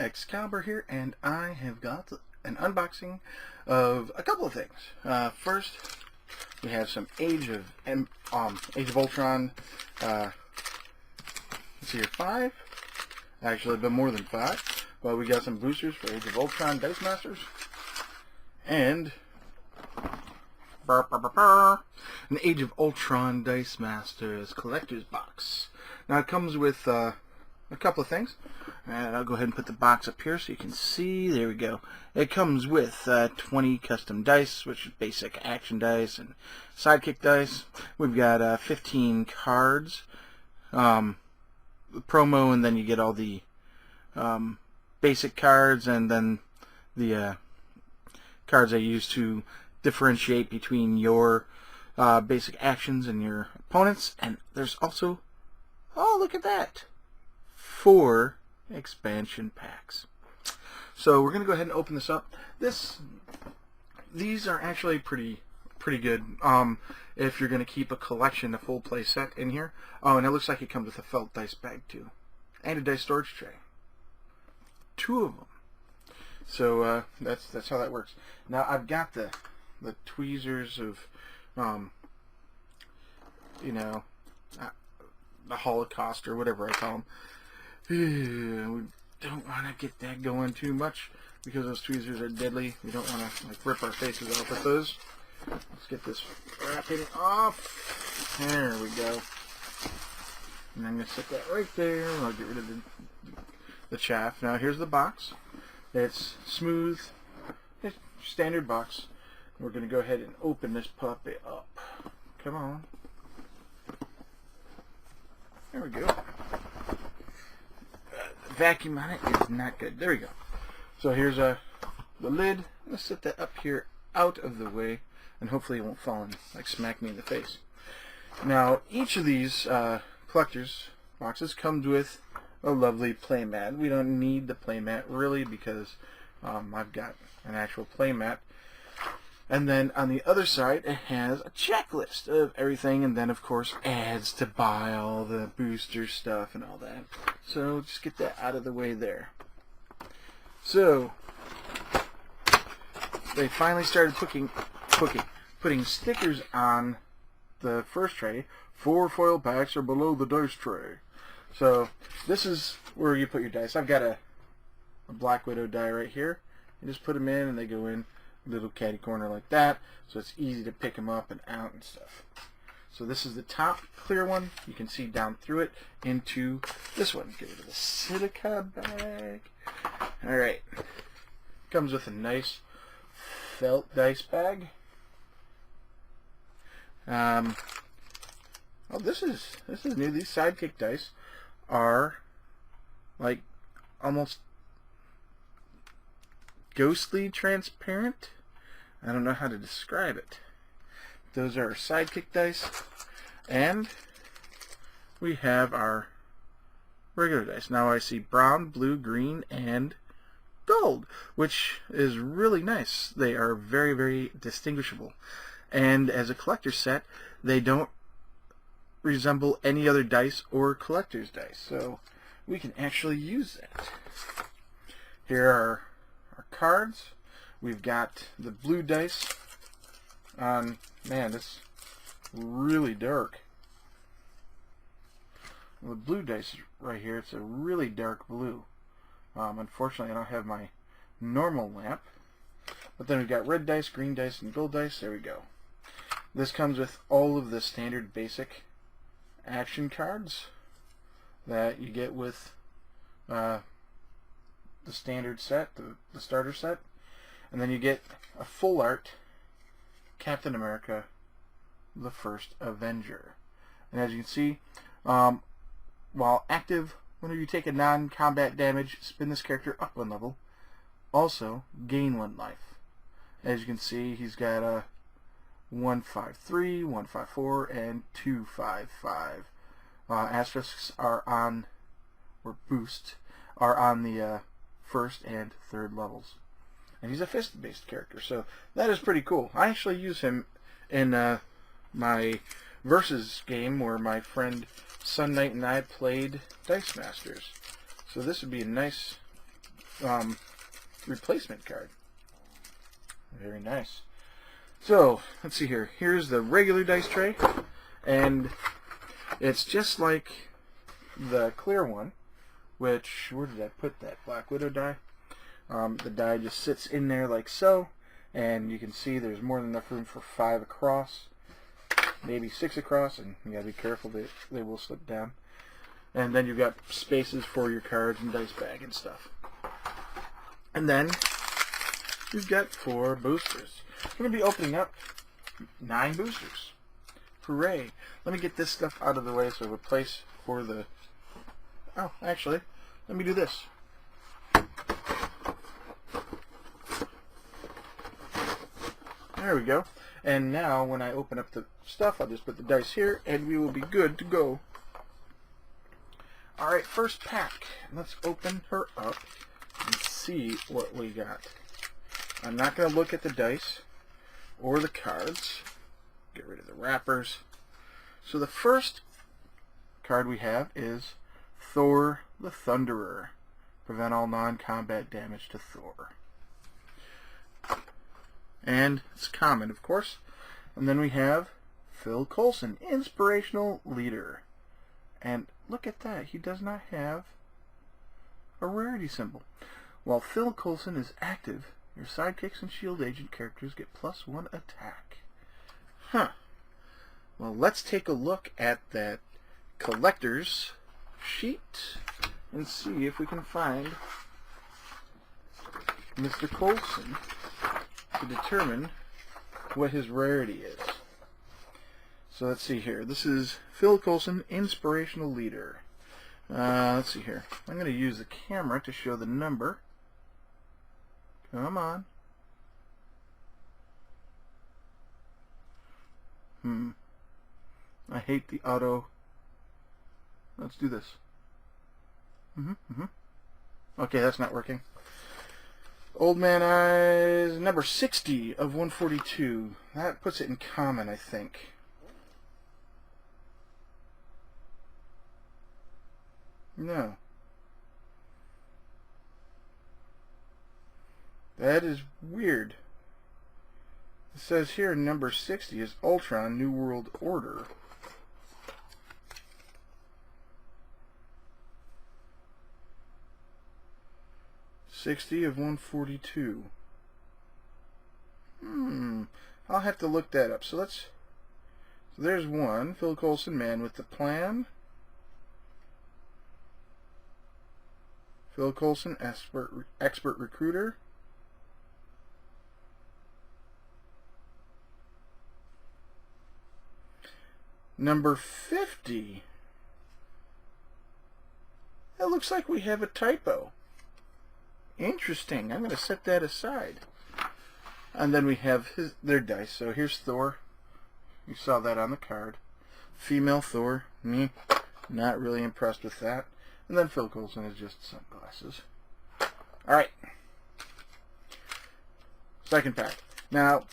Excalibur here, and I have got an unboxing of a couple of things. First, we have some Age of Ultron. Let's see here, 5. Actually, a bit more than 5. But we got some boosters for Age of Ultron Dice Masters, and an Age of Ultron Dice Masters collector's box. Now it comes with a couple of things, and I'll go ahead and put the box up here so you can see. There we go. It comes with 20 custom dice, which is basic action dice and sidekick dice. We've got 15 cards, promo, and then you get all the basic cards, and then the cards I use to differentiate between your basic actions and your opponents. And there's also, oh, look at that, 4 expansion packs. So we're going to go ahead and open this up. These are actually pretty good if you're going to keep a collection, a full play set in here. Oh, and it looks like it comes with a felt dice bag too, and a dice storage tray. 2 of them. So that's how that works. Now I've got the tweezers of you know, the Holocaust, or whatever I call them. We don't want to get that going too much because those tweezers are deadly. We don't want to like rip our faces off with those. Let's get this wrapping off. There we go. And I'm going to set that right there. I'll get rid of the chaff. Now here's the box. It's smooth. It's standard box. We're going to go ahead and open this puppy up. Come on. There we go. The vacuum on it is not good. There we go. So here's the lid. Let's set that up here out of the way, and hopefully it won't fall and like smack me in the face. Now each of these collector's boxes comes with a lovely playmat. We don't need the playmat really because I've got an actual playmat. And then on the other side, it has a checklist of everything, and then of course ads to buy all the booster stuff and all that. So just get that out of the way there. So they finally started putting stickers on the first tray. 4 foil packs are below the dice tray. So this is where you put your dice. I've got a Black Widow die right here. You just put them in, and they go in little caddy corner like that, so it's easy to pick them up and out and stuff. So this is the top clear one. You can see down through it into this one. Get rid of the silica bag. Alright. Comes with a nice felt dice bag. Oh, this is new. These sidekick dice are like almost ghostly transparent. I don't know how to describe it. Those are our sidekick dice, and we have our regular dice. Now I see brown, blue, green, and gold, which is really nice. They are very, very distinguishable, and as a collector's set, they don't resemble any other dice or collector's dice, so we can actually use that. Here are our cards. We've got the blue dice on, man, it's really dark. The blue dice right here, it's a really dark blue. Unfortunately I don't have my normal lamp. But then we've got red dice, green dice, and gold dice. There we go. This comes with all of the standard basic action cards that you get with the standard set, the starter set, and then you get a full art Captain America, the First Avenger. And as you can see, while active, whenever you take a non-combat damage, spin this character up 1 level. Also, gain 1 life. As you can see, he's got a 153, 154, and 255. Asterisks are on, or boost, are on the 1st and 3rd levels. And he's a fist-based character, so that is pretty cool. I actually use him in my Versus game where my friend Sun Knight and I played Dice Masters. So this would be a nice replacement card. Very nice. So, let's see here. Here's the regular dice tray, and it's just like the clear one, which, where did I put that Black Widow die? The die just sits in there like so, and you can see there's more than enough room for 5 across, maybe 6 across, and you gotta be careful, they will slip down. And then you've got spaces for your cards and dice bag and stuff. And then you've got 4 boosters. We're going to be opening up 9 boosters. Hooray. Let me get this stuff out of the way so I have a place for the... Oh, actually, let me do this. There we go. And now when I open up the stuff, I'll just put the dice here and we will be good to go. Alright, first pack. Let's open her up and see what we got. I'm not going to look at the dice or the cards. Get rid of the wrappers. So the first card we have is Thor the Thunderer. Prevent all non-combat damage to Thor. And it's common, of course. And then we have Phil Coulson, Inspirational Leader. And look at that, he does not have a rarity symbol. While Phil Coulson is active, your sidekicks and shield agent characters get +1 attack. Huh. Well, let's take a look at that collector's sheet and see if we can find Mr. Coulson to determine what his rarity is. So let's see here. This is Phil Coulson, Inspirational Leader. Let's see here. I'm going to use the camera to show the number. Come on. I hate the auto. Let's do this. Okay, that's not working. Old Man Eyes, number 60 of 142. That puts it in common, I think. No. That is weird. It says here number 60 is Ultron, New World Order. '60 of 142. I'll have to look that up. So there's one. Phil Coulson, Man with the Plan. Phil Coulson, Expert Recruiter. Number 50. It looks like we have a typo. Interesting. I'm going to set that aside. And then we have their dice. So here's Thor. You saw that on the card. Female Thor. Me, not really impressed with that. And then Phil Coulson is just sunglasses. Alright. Second pack. Now,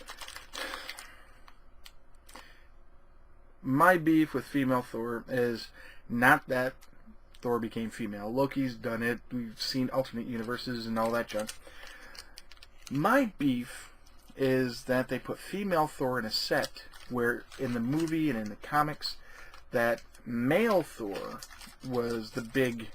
my beef with female Thor is not that Thor became female. Loki's done it. We've seen alternate universes and all that junk. My beef is that they put female Thor in a set where in the movie and in the comics that male Thor was the big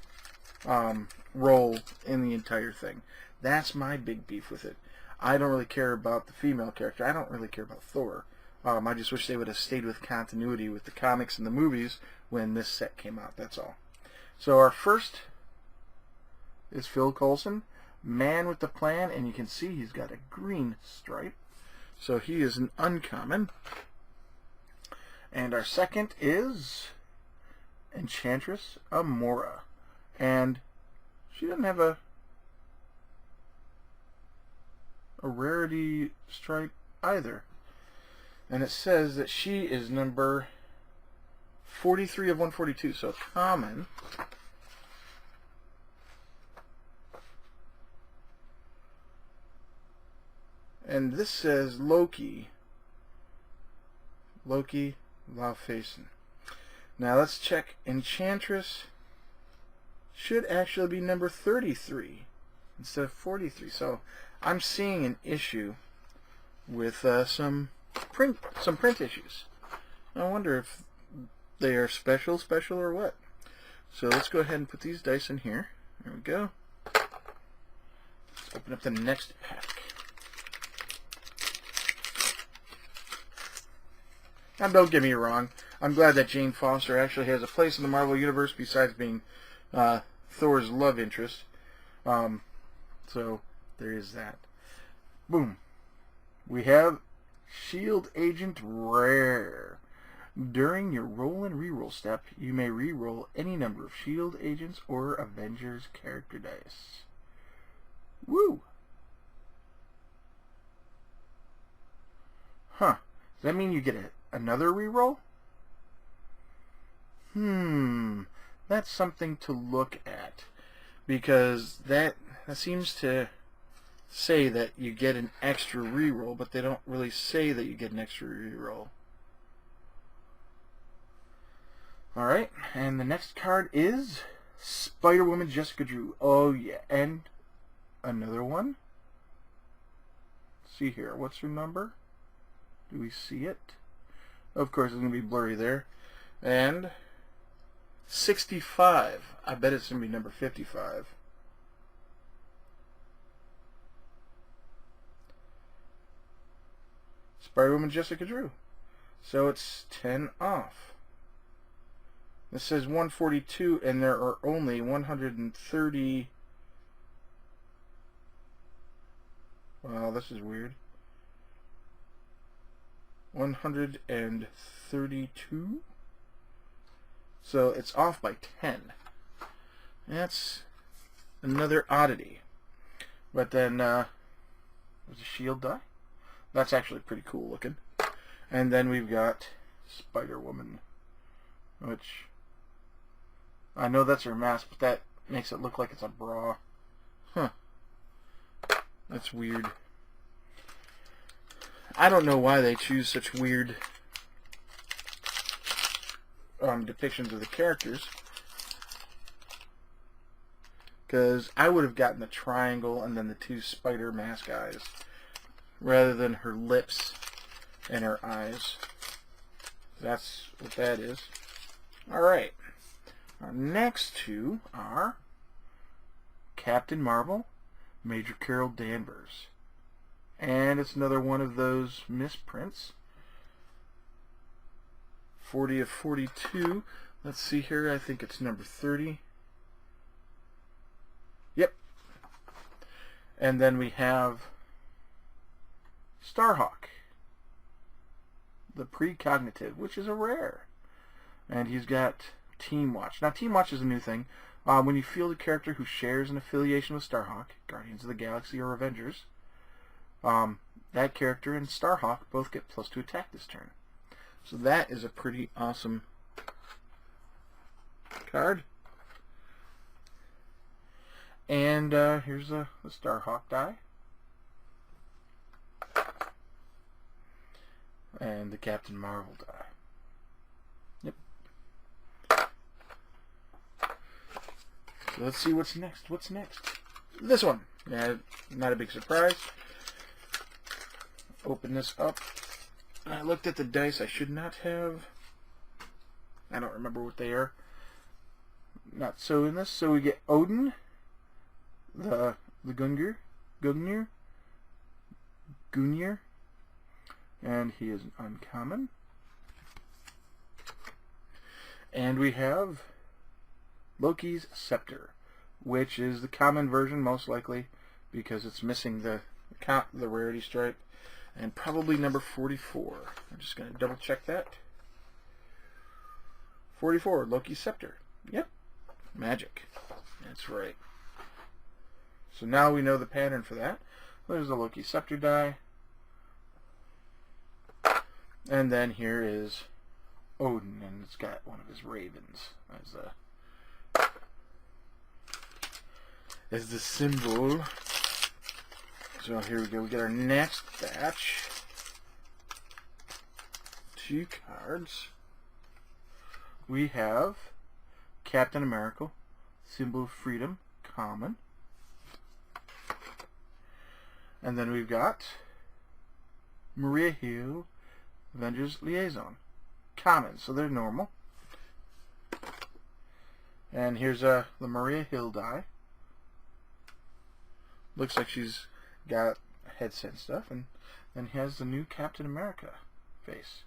role in the entire thing. That's my big beef with it. I don't really care about the female character. I don't really care about Thor. I just wish they would have stayed with continuity with the comics and the movies when this set came out. That's all. So our first is Phil Coulson, Man with the Plan, and you can see he's got a green stripe. So he is an uncommon. And our second is Enchantress Amora. And she doesn't have a rarity stripe either. And it says that she is number 43 of 142, so common. And this says Loki. Loki Laufeyson. Now let's check. Enchantress should actually be number 33. instead of 43. So I'm seeing an issue with some print issues. I wonder if they are special or what. So let's go ahead and put these dice in here. There we go. Let's open up the next pack. Now, don't get me wrong. I'm glad that Jane Foster actually has a place in the Marvel Universe besides being Thor's love interest. So there is that. Boom. We have Shield Agent Rare. During your roll and reroll step, you may reroll any number of Shield Agents or Avengers character dice. Woo! Huh. Does that mean you get another reroll? That's something to look at, because that seems to say that you get an extra reroll, but they don't really say that you get an extra reroll. Alright, and the next card is Spider-Woman Jessica Drew. Oh yeah, and another one. Let's see here, what's her number? Do we see it? Of course, it's going to be blurry there. And 65. I bet it's going to be number 55. Spider-Woman Jessica Drew. So it's 10 off. This says 142, and there are only 130. Wow, this is weird. 132. So it's off by 10. That's another oddity. But then, there's a shield die. That's actually pretty cool looking. And then we've got Spider-Woman, which I know that's her mask, but that makes it look like it's a bra. Huh. That's weird. I don't know why they choose such weird depictions of the characters. Because I would have gotten the triangle and then the two spider mask eyes, rather than her lips and her eyes. That's what that is. Alright. Our next two are Captain Marvel, Major Carol Danvers. And it's another one of those misprints. 40 of 42. Let's see here. I think it's number 30. Yep. And then we have Starhawk, the Precognitive, which is a rare. And he's got Team Watch. Now, Team Watch is a new thing. When you field a character who shares an affiliation with Starhawk, Guardians of the Galaxy, or Avengers, that character and Starhawk both get +2 attack this turn. So that is a pretty awesome card. And here's the Starhawk die. And the Captain Marvel die. Yep. So let's see what's next. What's next? This one. Yeah, not a big surprise. Open this up. I looked at the dice. I should not have. I don't remember what they are. Not so in this. So we get Odin, the Gungnir, and he is an uncommon. And we have Loki's Scepter, which is the common version most likely, because it's missing the rarity stripe. And probably number 44. I'm just going to double check that. 44, Loki's Scepter. Yep. Magic. That's right. So now we know the pattern for that. There's the Loki Scepter die. And then here is Odin, and it's got one of his ravens as the symbol. So here we go. We get our next batch. 2 cards. We have Captain America, Symbol of Freedom, common. And then we've got Maria Hill, Avengers Liaison. Common, so they're normal. And here's the Maria Hill die. Looks like she's got a headset and stuff, and then has the new Captain America face.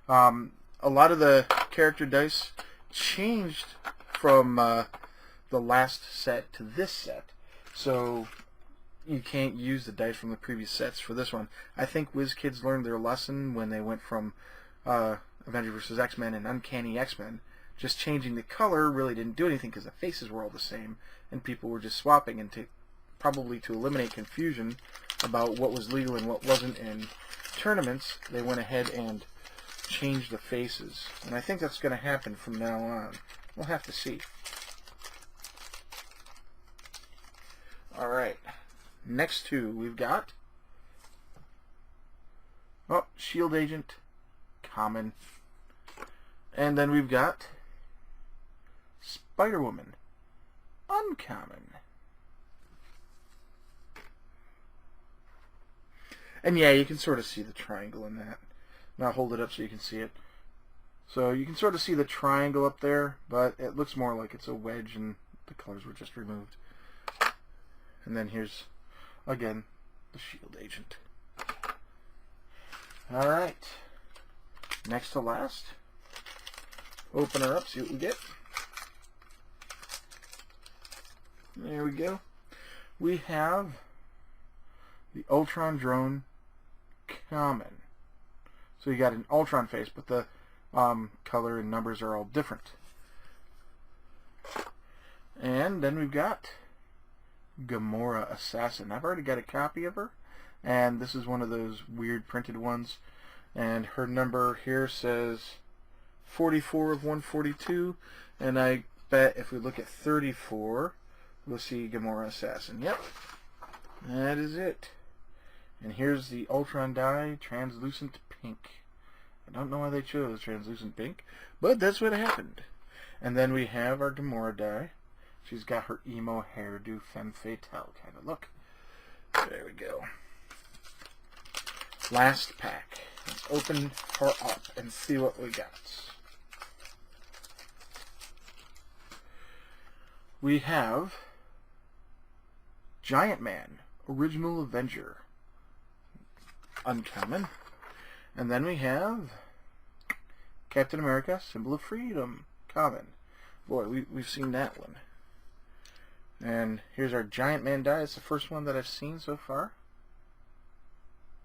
A lot of the character dice changed from the last set to this set, so you can't use the dice from the previous sets for this one. I think WizKids learned their lesson when they went from Avengers vs. X-Men and Uncanny X-Men. Just changing the color really didn't do anything because the faces were all the same, and people were just swapping, and probably to eliminate confusion about what was legal and what wasn't in tournaments, they went ahead and changed the faces. And I think that's going to happen from now on. We'll have to see. Alright. Next two, we've got Shield Agent, common. And then we've got Spider-Woman, uncommon. And yeah, you can sort of see the triangle in that. Now hold it up so you can see it. So you can sort of see the triangle up there, but it looks more like it's a wedge and the colors were just removed. And then here's, again, the Shield Agent. Alright. Next to last. Open her up, see what we get. There we go. We have the Ultron drone common. So you got an Ultron face, but the color and numbers are all different. And then we've got Gamora Assassin. I've already got a copy of her, and this is one of those weird printed ones. And her number here says 44 of 142, and I bet if we look at 34, we'll see Gamora Assassin. Yep, that is it. And here's the Ultron die, translucent pink. I don't know why they chose translucent pink, but that's what happened. And then we have our Gamora die. She's got her emo hairdo, femme fatale kind of look. There we go. Last pack. Let's open her up and see what we got. We have Giant Man, Original Avenger, uncommon. And then we have Captain America, Symbol of Freedom, common. Boy, we've seen that one. And here's our Giant Man die. It's the first one that I've seen so far.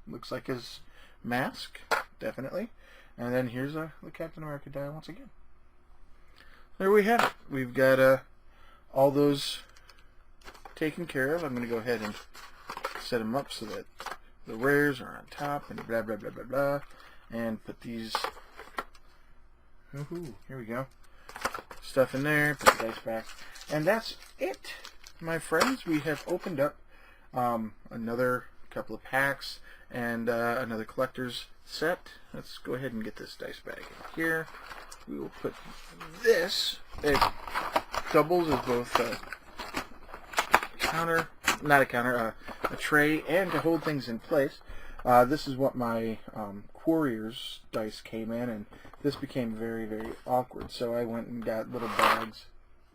Looks like his mask, definitely. And then here's the Captain America die once again. There we have it. We've got all those taken care of. I'm going to go ahead and set them up so that the rares are on top and blah blah blah blah blah. And put these, here we go, stuff in there, put the dice back. And that's it, my friends. We have opened up another couple of packs and another collector's set. Let's go ahead and get this dice bag in here. We will put this, it doubles as both a counter, not a counter, a tray, and to hold things in place. This is what my Quarriors dice came in, and this became very, very awkward. So I went and got little bags.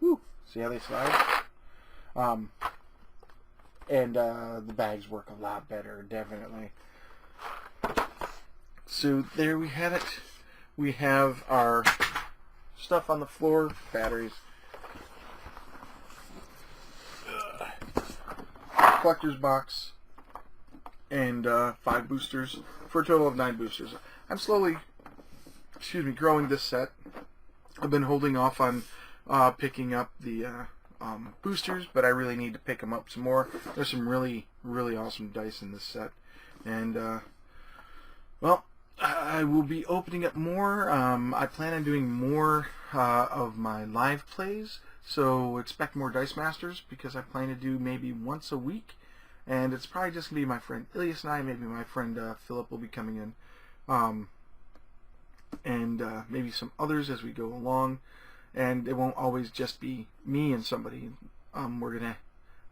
Woo! See how they slide? And the bags work a lot better, definitely. So there we have it. We have our stuff on the floor, batteries, collector's box, and 5 boosters for a total of 9 boosters. I'm slowly, growing this set. I've been holding off on picking up the boosters, but I really need to pick them up some more. There's some really, really awesome dice in this set, and well, I will be opening up more. I plan on doing more of my live plays, so expect more Dice Masters, because I plan to do maybe once a week, and it's probably just going to be my friend Ilias and I. Maybe my friend Philip will be coming in, and maybe some others as we go along, and it won't always just be me and somebody. We're going to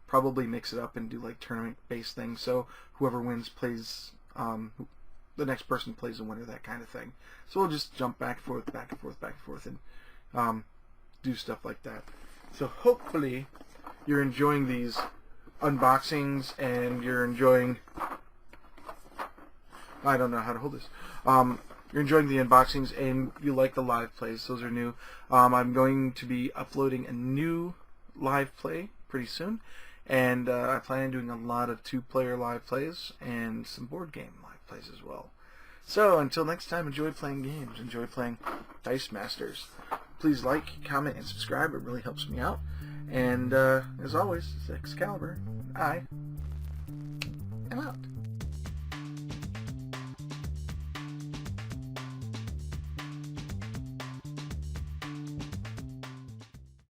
probably mix it up and do like tournament-based things. So whoever wins plays, the next person plays the winner, that kind of thing. So we'll just jump back and forth, back and forth, back and forth, and do stuff like that. So hopefully you're enjoying these unboxings and you're enjoying... I don't know how to hold this. You're enjoying the unboxings and you like the live plays. Those are new. I'm going to be uploading a new live play pretty soon, and I plan on doing a lot of 2-player live plays and some board game live plays as well. So until next time, enjoy playing games, enjoy playing Dice Masters. Please like, comment, and subscribe. It really helps me out. And as always, it's Excalibur. I am out.